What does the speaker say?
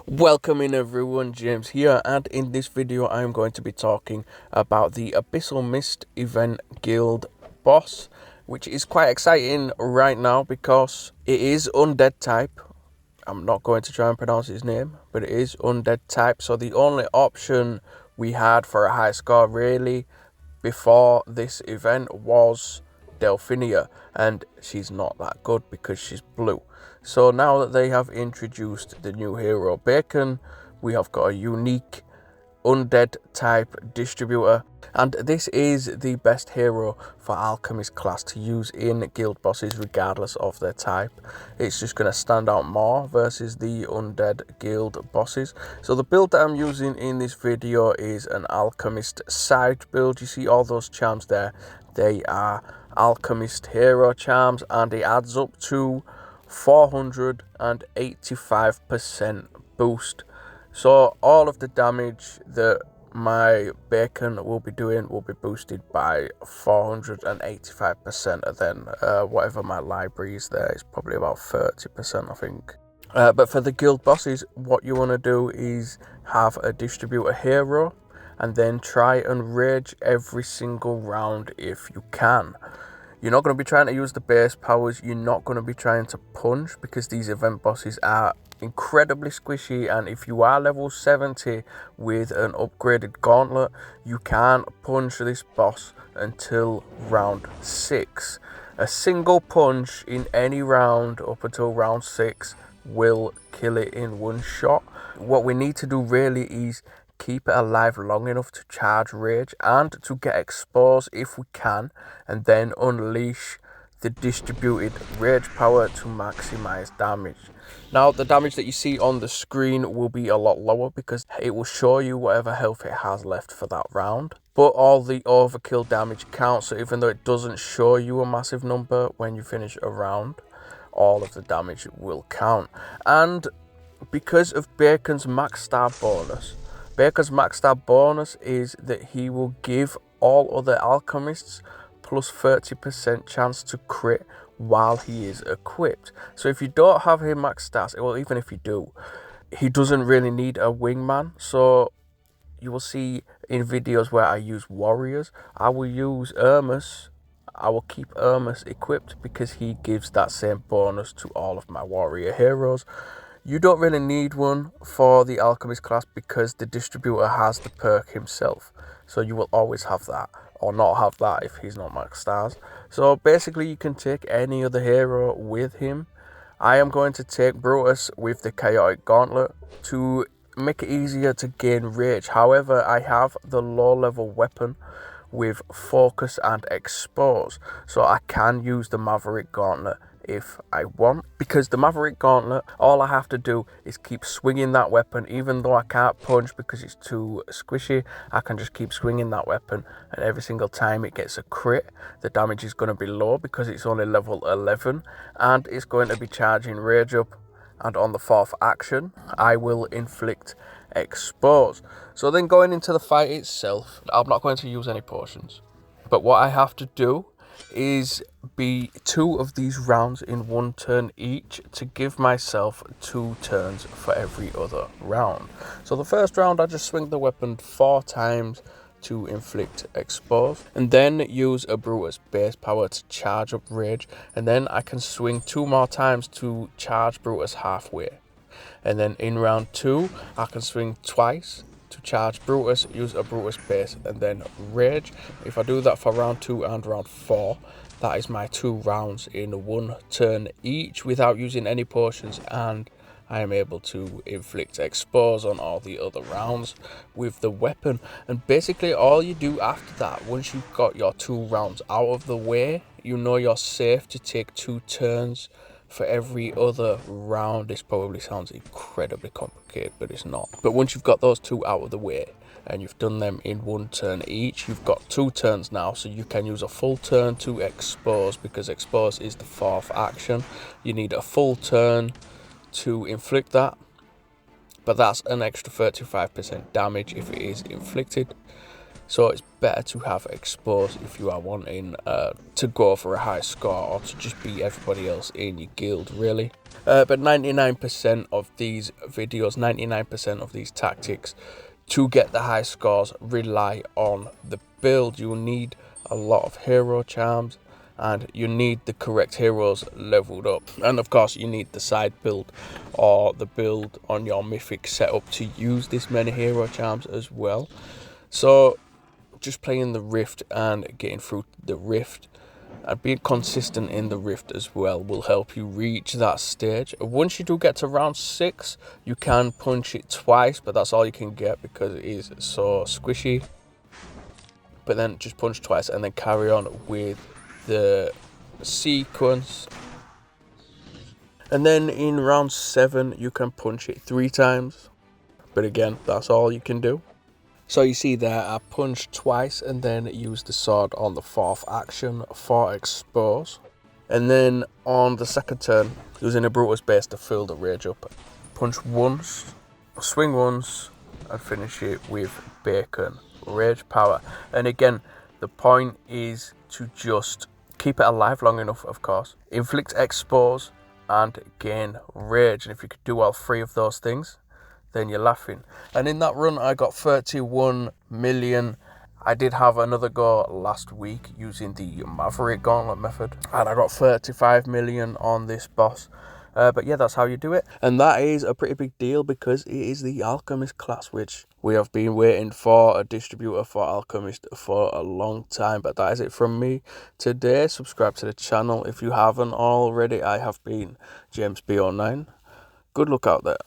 Welcome in everyone, James here, and in this video I am going to be talking about the Abyssal Mist event guild boss, which is quite exciting right now because it is undead type. I'm not going to try and pronounce his name, but it is undead type, so the only option we had for a high score really before this event was Delphinia, and she's not that good because she's blue. So now that they have introduced the new hero Bacon, we have got a unique undead type distributor, and this is the best hero for alchemist class to use in guild bosses regardless of their type. It's just going to stand out more versus the undead guild bosses. So the build that I'm using in this video is an alchemist side build. You see all those charms there, they are alchemist hero charms, and it adds up to 485% boost. So all of the damage that my Bacon will be doing will be boosted by 485%, and then whatever my library is there is probably about 30%, I think. But for the guild bosses, what you want to do is have a distributor hero and then try and rage every single round if you can. You're not going to be trying to use the base powers, you're not going to be trying to punch because these event bosses are incredibly squishy, and if you are level 70 with an upgraded gauntlet, you can't punch this boss until round 6. A single punch in any round up until round 6 will kill it in one shot. What we need to do really is keep it alive long enough to charge rage and to get exposed if we can, and then unleash the distributed rage power to maximize damage. Now the damage that you see on the screen will be a lot lower because it will show you whatever health it has left for that round, but all the overkill damage counts. So even though it doesn't show you a massive number when you finish a round, all of the damage will count. And because of Bacon's max star bonus, Bacon's max star bonus is that he will give all other alchemists plus 30% chance to crit while he is equipped. So if you don't have him max stats, well, even if you do, he doesn't really need a wingman. So you will see in videos where I use warriors, I will use Hermes. I will keep Hermes equipped because he gives that same bonus to all of my warrior heroes. You don't really need one for the alchemist class because the distributor has the perk himself, so you will always have that, or not have that if he's not max stars. So basically you can take any other hero with him. I am going to take Brutus with the chaotic gauntlet to make it easier to gain rage. However, I have the low level weapon with focus and expose, so I can use the Maverick gauntlet if I want, because the Maverick gauntlet, all I have to do is keep swinging that weapon. Even though I can't punch because it's too squishy, I can just keep swinging that weapon, and every single time it gets a crit, the damage is going to be low because it's only level 11, and it's going to be charging rage up, and on the 4th action I will inflict expose. So then going into the fight itself, I'm not going to use any potions, but what I have to do is be 2 of these rounds in 1 turn each to give myself 2 turns for every other round. So the first round I just swing the weapon 4 times to inflict expose, and then use a Brutus base power to charge up rage, and then I can swing 2 more times to charge Brutus halfway, and then in round 2 I can swing twice to charge Brutus, use a Brutus base, and then rage. If I do that for round 2 and round 4, that is my 2 rounds in 1 turn each without using any potions, and I am able to inflict expose on all the other rounds with the weapon. And basically all you do after that, once you've got your 2 rounds out of the way, you know you're safe to take 2 turns for every other round. This probably sounds incredibly complicated, but it's not. But once you've got those 2 out of the way and you've done them in 1 turn each, you've got 2 turns now, so you can use a full turn to expose, because expose is the 4th action. You need a full turn to inflict that, but that's an extra 35% damage if it is inflicted. So it's better to have exposed if you are wanting to go for a high score or to just beat everybody else in your guild, really. But 99% of these videos, 99% of these tactics to get the high scores rely on the build. You'll need a lot of hero charms, and you need the correct heroes leveled up, and of course you need the side build or the build on your mythic setup to use this many hero charms as well. So just playing the rift and getting through the rift and being consistent in the rift as well will help you reach that stage. Once you do get to round 6, you can punch it twice, but that's all you can get because it is so squishy. But then just punch twice and then carry on with the sequence. And then in round 7 you can punch it 3 times, but again that's all you can do. So you see there, I punched twice and then used the sword on the 4th action for expose. And then on the 2nd turn, using a Brutus base to fill the rage up. Punch once, swing once, and finish it with bacon. Rage power. And again, the point is to just keep it alive long enough, of course. Inflict expose and gain rage. And if you could do all 3 of those things, then you're laughing. And in that run I got 31 million. I did have another go last week using the Maverick Gauntlet method, and I got 35 million on this boss. But yeah, that's how you do it. And that is a pretty big deal because it is the Alchemist class, which we have been waiting for a distributor for Alchemist for a long time. But that is it from me today. Subscribe to the channel if you haven't already. I have been James B09. Good luck out there.